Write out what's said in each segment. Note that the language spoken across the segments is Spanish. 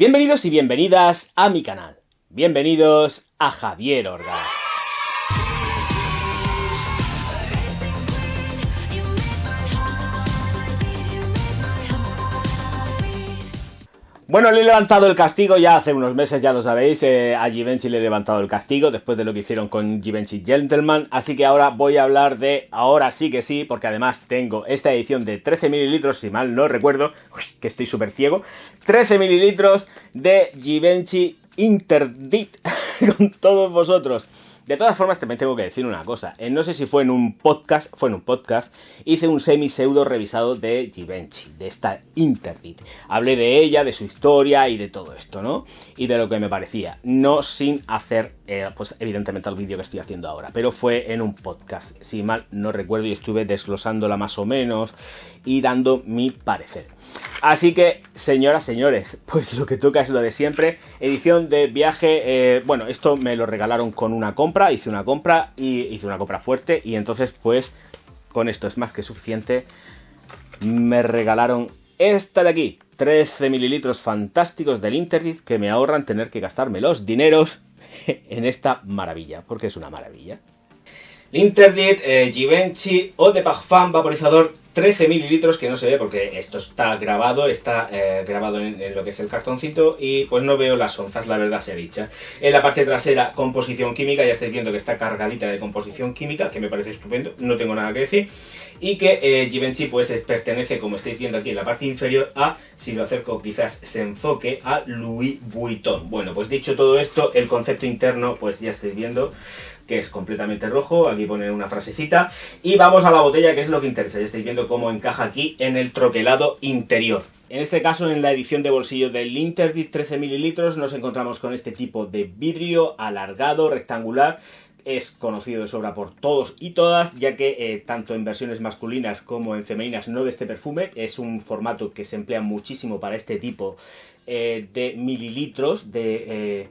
Bienvenidos y bienvenidas a mi canal. Bienvenidos a Javier Orgaz. Bueno, le he levantado el castigo ya hace unos meses, ya lo sabéis, a Givenchy le he levantado el castigo después de lo que hicieron con Givenchy Gentleman, así que ahora voy a hablar de, ahora sí que sí, porque además tengo esta edición de 13 mililitros, si mal no recuerdo, que estoy súper ciego, 13 mililitros de Givenchy Interdit con todos vosotros. De todas formas, también tengo que decir una cosa. No sé si fue en un podcast, hice un semi-pseudo revisado de Givenchy, de esta Interdit. Hablé de ella, de su historia y de todo esto, ¿no? Y de lo que me parecía. No sin hacer, pues evidentemente el vídeo que estoy haciendo ahora. Pero fue en un podcast, si mal no recuerdo, y estuve desglosándola más o menos y dando mi parecer. Así que, señoras, señores, pues lo que toca es lo de siempre. Edición de viaje, bueno, esto me lo regalaron con una compra, hice una compra fuerte y entonces pues con esto es más que suficiente. Me regalaron esta de aquí, 13 mililitros fantásticos del Interdit que me ahorran tener que gastarme los dineros en esta maravilla, porque es una maravilla. Interdit Givenchy Eau de Parfum vaporizador 13 mililitros, que no se ve porque esto está grabado en lo que es el cartoncito y pues no veo las onzas, la verdad sea dicha. En la parte trasera, composición química, ya estáis viendo que está cargadita de composición química, que me parece estupendo, no tengo nada que decir. Y que Givenchy pues pertenece, como estáis viendo aquí en la parte inferior, a, si lo acerco quizás se enfoque, a Louis Vuitton. Bueno, pues dicho todo esto, el concepto interno pues ya estáis viendo que es completamente rojo, aquí pone una frasecita, y vamos a la botella, que es lo que interesa, ya estáis viendo cómo encaja aquí en el troquelado interior. En este caso, en la edición de bolsillo del Interdit 13 mililitros, nos encontramos con este tipo de vidrio alargado, rectangular. Es conocido de sobra por todos y todas, ya que tanto en versiones masculinas como en femeninas, no de este perfume, es un formato que se emplea muchísimo para este tipo de mililitros de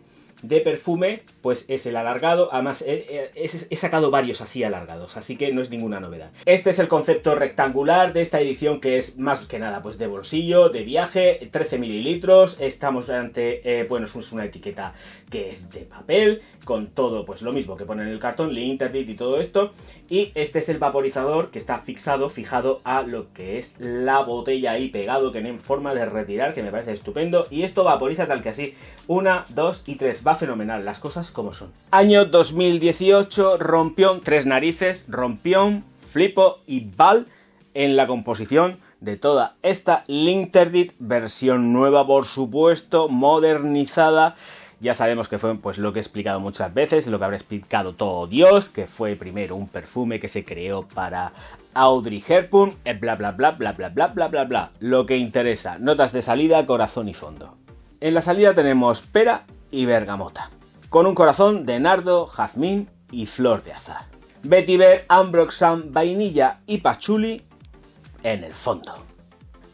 perfume, pues es el alargado. Además he sacado varios así alargados, así que no es ninguna novedad. Este es el concepto rectangular de esta edición, que es más que nada pues de bolsillo, de viaje, 13 mililitros. Estamos ante, bueno, es una etiqueta que es de papel, con todo pues lo mismo que pone en el cartón, Interdit y todo esto. Y este es el vaporizador que está fijado a lo que es la botella ahí pegado, que no hay forma de retirar, que me parece estupendo. Y esto vaporiza tal que así, 1, 2 y 3, va fenomenal, las cosas como son. Año 2018, Rompión, tres narices, Rompión, Flipo y Val en la composición de toda esta Interdit, versión nueva por supuesto, modernizada. Ya sabemos que fue pues lo que he explicado muchas veces, lo que habrá explicado todo Dios, que fue primero un perfume que se creó para Audrey Hepburn, bla bla bla bla bla bla bla bla bla. Lo que interesa, notas de salida, corazón y fondo. En la salida tenemos pera y bergamota, con un corazón de nardo, jazmín y flor de azahar. Vetiver, ambroxan, vainilla y pachuli en el fondo.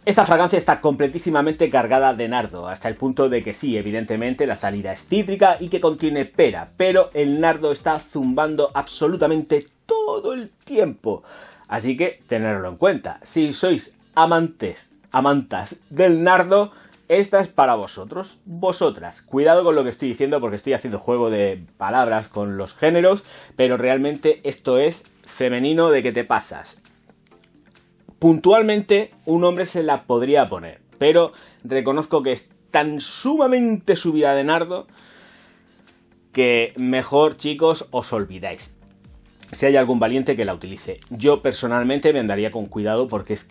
Esta fragancia está completísimamente cargada de nardo, hasta el punto de que sí, evidentemente la salida es cítrica y que contiene pera, pero el nardo está zumbando absolutamente todo el tiempo. Así que tenerlo en cuenta. Si sois amantas del nardo, esta es para vosotros, vosotras. Cuidado con lo que estoy diciendo porque estoy haciendo juego de palabras con los géneros, pero realmente esto es femenino de que te pasas. Puntualmente un hombre se la podría poner, pero reconozco que es tan sumamente subida de nardo que mejor, chicos, os olvidáis. Si hay algún valiente que la utilice. Yo personalmente me andaría con cuidado porque es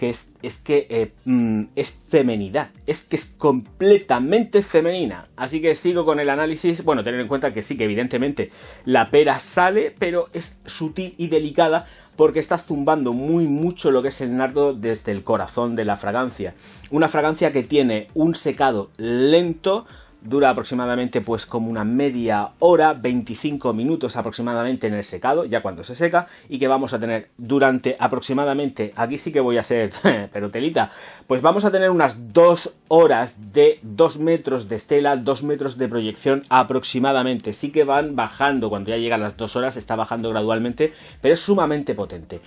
femenidad. Es que es completamente femenina. Así que sigo con el análisis. Bueno, tener en cuenta que sí, que evidentemente la pera sale, pero es sutil y delicada porque está zumbando mucho lo que es el nardo desde el corazón de la fragancia. Una fragancia que tiene un secado lento. Dura aproximadamente pues como una media hora, 25 minutos aproximadamente en el secado, ya cuando se seca, y que vamos a tener durante aproximadamente, aquí sí que voy a ser, pero telita, pues vamos a tener unas 2 horas de 2 metros de estela, 2 metros de proyección aproximadamente. Sí que van bajando, cuando ya llegan las 2 horas está bajando gradualmente, pero es sumamente potente.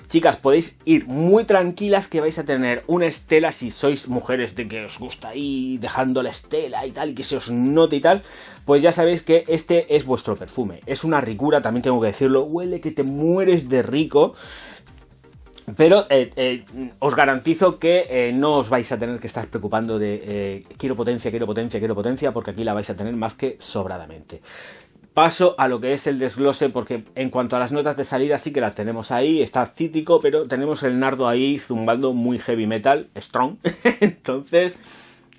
Chicas, podéis ir muy tranquilas que vais a tener una estela si sois mujeres de que os gusta ir dejando la estela y tal, y que se os note y tal, pues ya sabéis que este es vuestro perfume. Es una ricura, también tengo que decirlo, huele que te mueres de rico. Pero os garantizo que no os vais a tener que estar preocupando de quiero potencia, porque aquí la vais a tener más que sobradamente. Paso a lo que es el desglose, porque en cuanto a las notas de salida sí que las tenemos ahí, está cítrico, pero tenemos el nardo ahí zumbando muy heavy metal, strong. Entonces,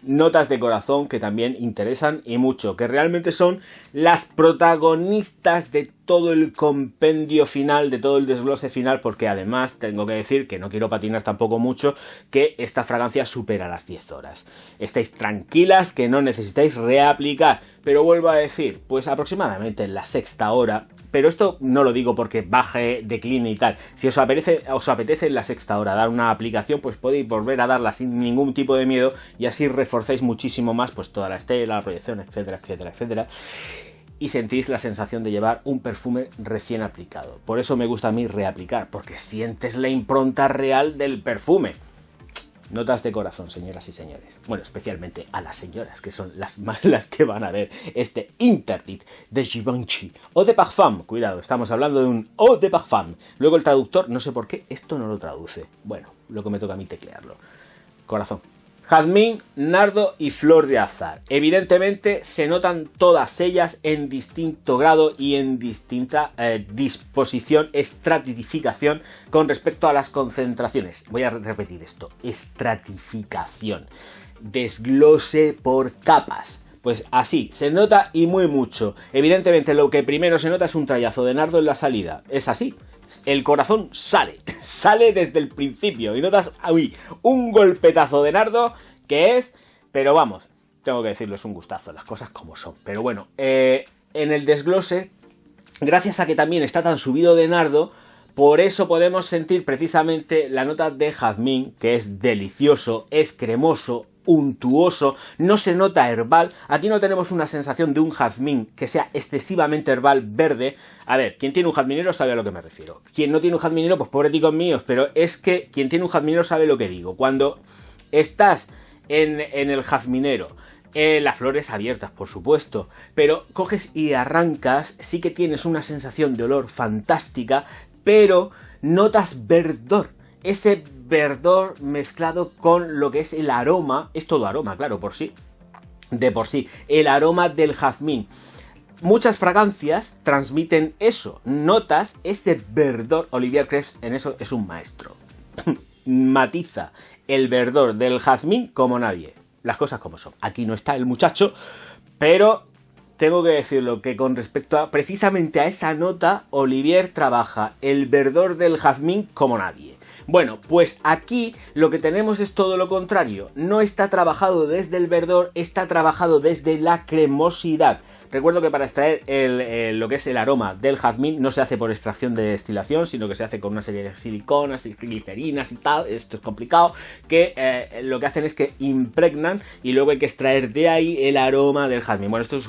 notas de corazón que también interesan y mucho, que realmente son las protagonistas de todo el compendio final, de todo el desglose final, porque además tengo que decir que no quiero patinar tampoco mucho, que esta fragancia supera las 10 horas. Estáis tranquilas que no necesitáis reaplicar, pero vuelvo a decir, pues aproximadamente en la sexta hora. Pero esto no lo digo porque baje, decline y tal. Si os apetece en la sexta hora dar una aplicación, pues podéis volver a darla sin ningún tipo de miedo y así reforzáis muchísimo más pues toda la estela, la proyección, etcétera, etcétera, etcétera. Y sentís la sensación de llevar un perfume recién aplicado. Por eso me gusta a mí reaplicar, porque sientes la impronta real del perfume. Notas de corazón, señoras y señores. Bueno, especialmente a las señoras, que son las que van a ver este Interdit de Givenchy. Eau de Parfum, cuidado, estamos hablando de un Eau de Parfum. Luego el traductor, no sé por qué, esto no lo traduce. Bueno, lo que me toca a mí teclearlo. Corazón. Jazmín, nardo y flor de azar. Evidentemente se notan todas ellas en distinto grado y en distinta disposición, estratificación con respecto a las concentraciones. Voy a repetir esto, estratificación, desglose por capas. Pues así, se nota y muy mucho. Evidentemente lo que primero se nota es un trayazo de nardo en la salida, es así. El corazón sale desde el principio y notas un golpetazo de nardo que es, pero vamos, tengo que decirlo, es un gustazo, las cosas como son. Pero bueno, en el desglose, gracias a que también está tan subido de nardo, por eso podemos sentir precisamente la nota de jazmín, que es delicioso, es cremoso, untuoso, no se nota herbal. Aquí no tenemos una sensación de un jazmín que sea excesivamente herbal verde. A ver, quien tiene un jazminero sabe a lo que me refiero. Quien no tiene un jazminero, pues pobreticos míos, pero es que quien tiene un jazminero sabe lo que digo. Cuando estás en el jazminero, las flores abiertas, por supuesto, pero coges y arrancas, sí que tienes una sensación de olor fantástica, pero notas verdor. Ese verdor mezclado con lo que es el aroma, es todo aroma, claro, de por sí, el aroma del jazmín. Muchas fragancias transmiten eso, notas ese verdor. Olivier Krebs en eso es un maestro. Matiza el verdor del jazmín como nadie. Las cosas como son. Aquí no está el muchacho, pero tengo que decirlo que con respecto a precisamente a esa nota, Olivier trabaja el verdor del jazmín como nadie. Bueno, pues aquí lo que tenemos es todo lo contrario. No está trabajado desde el verdor, está trabajado desde la cremosidad. Recuerdo que para extraer lo que es el aroma del jazmín no se hace por extracción de destilación, sino que se hace con una serie de siliconas y glicerinas y tal. Esto es complicado, que lo que hacen es que impregnan y luego hay que extraer de ahí el aroma del jazmín. Bueno, esto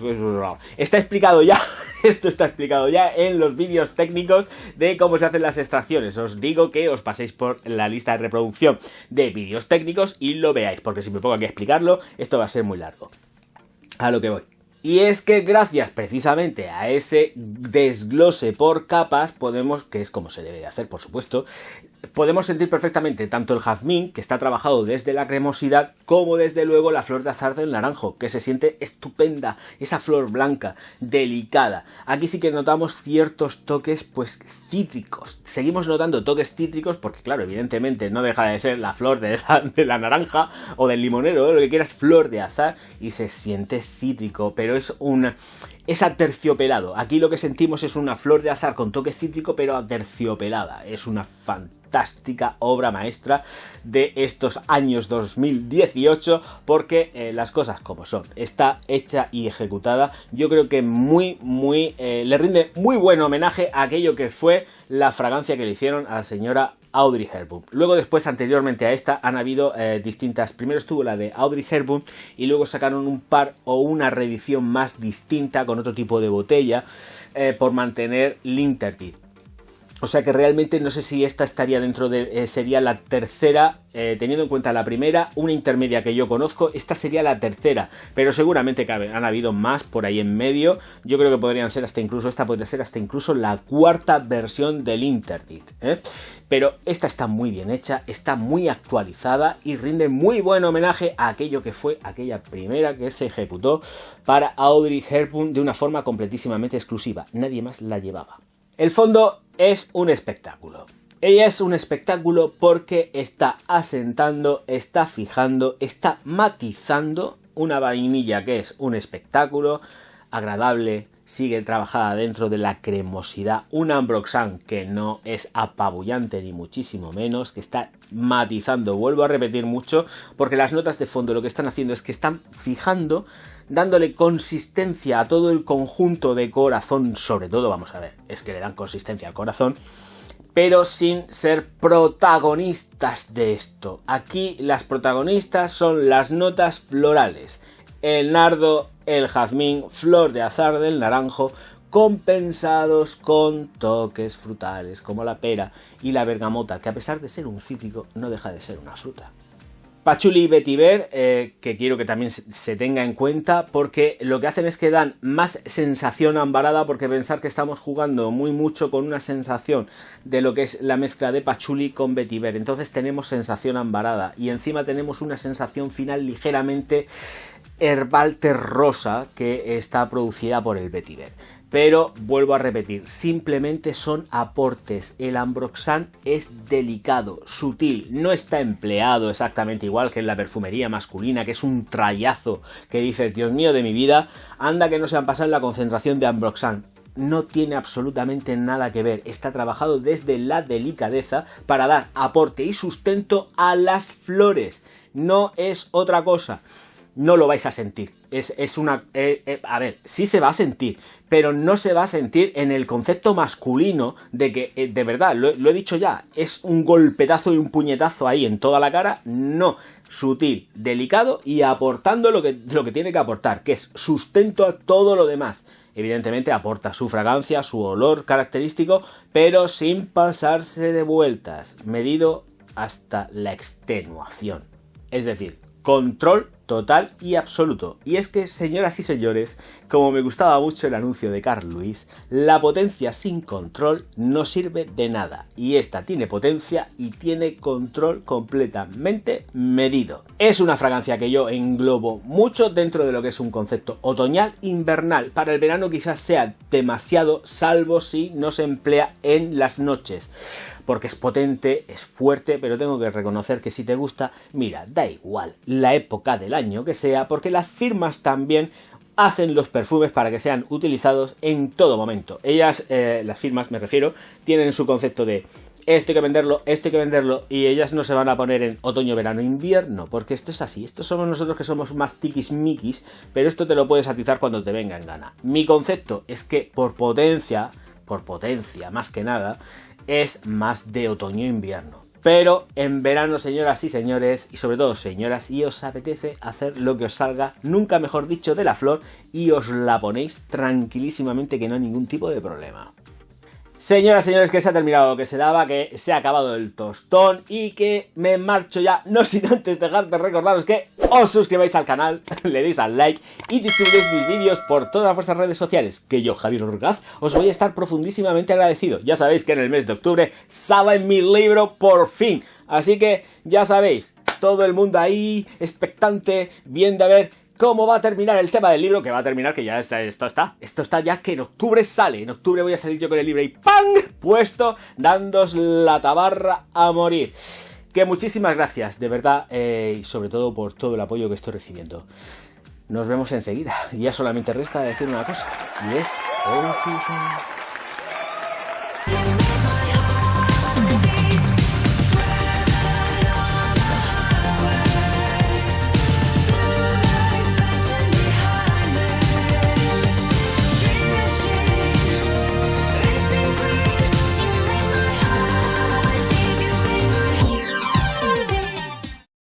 está explicado ya. Esto está explicado ya en los vídeos técnicos de cómo se hacen las extracciones. Os digo que os paséis por la lista de reproducción de vídeos técnicos y lo veáis, porque si me pongo aquí a explicarlo, esto va a ser muy largo. A lo que voy. Y es que gracias precisamente a ese desglose por capas podemos, que es como se debe de hacer, por supuesto, podemos sentir perfectamente tanto el jazmín, que está trabajado desde la cremosidad, como desde luego la flor de azar del naranjo, que se siente estupenda, esa flor blanca, delicada. Aquí sí que notamos ciertos toques, pues, cítricos. Seguimos notando toques cítricos porque, claro, evidentemente no deja de ser la flor de la naranja o del limonero, o lo que quieras, flor de azar, y se siente cítrico, pero es aterciopelado. Aquí lo que sentimos es una flor de azar con toque cítrico, pero aterciopelada. Es una fantástica obra maestra de estos años 2018, porque las cosas como son. Está hecha y ejecutada. Yo creo que le rinde muy buen homenaje a aquello que fue la fragancia que le hicieron a la señora Audrey Hepburn. Luego después, anteriormente a esta, han habido distintas. Primero estuvo la de Audrey Hepburn y luego sacaron un par o una reedición más distinta con otro tipo de botella por mantener l'Interdit. O sea que realmente no sé si esta estaría dentro de... sería la tercera, teniendo en cuenta la primera, una intermedia que yo conozco, esta sería la tercera. Pero seguramente que han habido más por ahí en medio. Yo creo que podrían ser hasta incluso, esta podría ser hasta incluso la cuarta versión del Interdit, ¿eh? Pero esta está muy bien hecha, está muy actualizada y rinde muy buen homenaje a aquello que fue aquella primera que se ejecutó para Audrey Hepburn de una forma completísimamente exclusiva. Nadie más la llevaba. El fondo es un espectáculo. Ella es un espectáculo porque está asentando, está fijando, está matizando una vainilla que es un espectáculo agradable, sigue trabajada dentro de la cremosidad, un ambroxan que no es apabullante ni muchísimo menos, que está matizando, vuelvo a repetir mucho, porque las notas de fondo lo que están haciendo es que están fijando, dándole consistencia a todo el conjunto de corazón, sobre todo, vamos a ver, es que le dan consistencia al corazón, pero sin ser protagonistas de esto. Aquí las protagonistas son las notas florales, el nardo, el jazmín, flor de azahar del naranjo, compensados con toques frutales como la pera y la bergamota, que a pesar de ser un cítrico no deja de ser una fruta. Patchouli y vetiver, que quiero que también se tenga en cuenta, porque lo que hacen es que dan más sensación ambarada, porque pensar que estamos jugando muy mucho con una sensación de lo que es la mezcla de patchouli con vetiver, entonces tenemos sensación ambarada y encima tenemos una sensación final ligeramente herbal terrosa que está producida por el vetiver. Pero vuelvo a repetir, simplemente son aportes. El ambroxan es delicado, sutil, no está empleado exactamente igual que en la perfumería masculina, que es un trayazo que dices, Dios mío de mi vida, anda que no se han pasado en la concentración de ambroxan. No tiene absolutamente nada que ver, está trabajado desde la delicadeza para dar aporte y sustento a las flores, no es otra cosa. No lo vais a sentir, a ver, sí se va a sentir, pero no se va a sentir en el concepto masculino de que, de verdad, lo he dicho ya, es un golpetazo y un puñetazo ahí en toda la cara, no, sutil, delicado y aportando lo que tiene que aportar, que es sustento a todo lo demás. Evidentemente aporta su fragancia, su olor característico, pero sin pasarse de vueltas, medido hasta la extenuación, es decir, control total y absoluto. Y es que, señoras y señores, como me gustaba mucho el anuncio de Carl Lewis, la potencia sin control no sirve de nada. Y esta tiene potencia y tiene control completamente medido. Es una fragancia que yo englobo mucho dentro de lo que es un concepto otoñal invernal. Para el verano quizás sea demasiado, salvo si no se emplea en las noches. Porque es potente, es fuerte, pero tengo que reconocer que si te gusta, mira, da igual la época del año que sea, porque las firmas también hacen los perfumes para que sean utilizados en todo momento. Ellas, las firmas me refiero, tienen su concepto de esto hay que venderlo, y ellas no se van a poner en otoño, verano, invierno, porque esto es así, estos somos nosotros que somos más tiquismiquis, pero esto te lo puedes atizar cuando te venga en gana. Mi concepto es que por potencia más que nada, es más de otoño-invierno. Pero en verano, señoras y señores, y sobre todo señoras, y os apetece hacer lo que os salga, nunca mejor dicho, de la flor, y os la ponéis tranquilísimamente, que no hay ningún tipo de problema. Señoras y señores, que se ha terminado lo que se daba, que se ha acabado el tostón y que me marcho ya, no sin antes dejar de recordaros que os suscribáis al canal, le deis al like y distribuís mis vídeos por todas vuestras redes sociales, que yo, Javier Orgaz, os voy a estar profundísimamente agradecido. Ya sabéis que en el mes de octubre sale mi libro por fin, así que ya sabéis, todo el mundo ahí expectante, viendo a ver cómo va a terminar el tema del libro, que va a terminar, que ya esto está ya que en octubre sale. En octubre voy a salir yo con el libro y ¡pam! Puesto, dándos la tabarra a morir. Que muchísimas gracias, de verdad, y sobre todo por todo el apoyo que estoy recibiendo. Nos vemos enseguida. Y ya solamente resta decir una cosa, y es...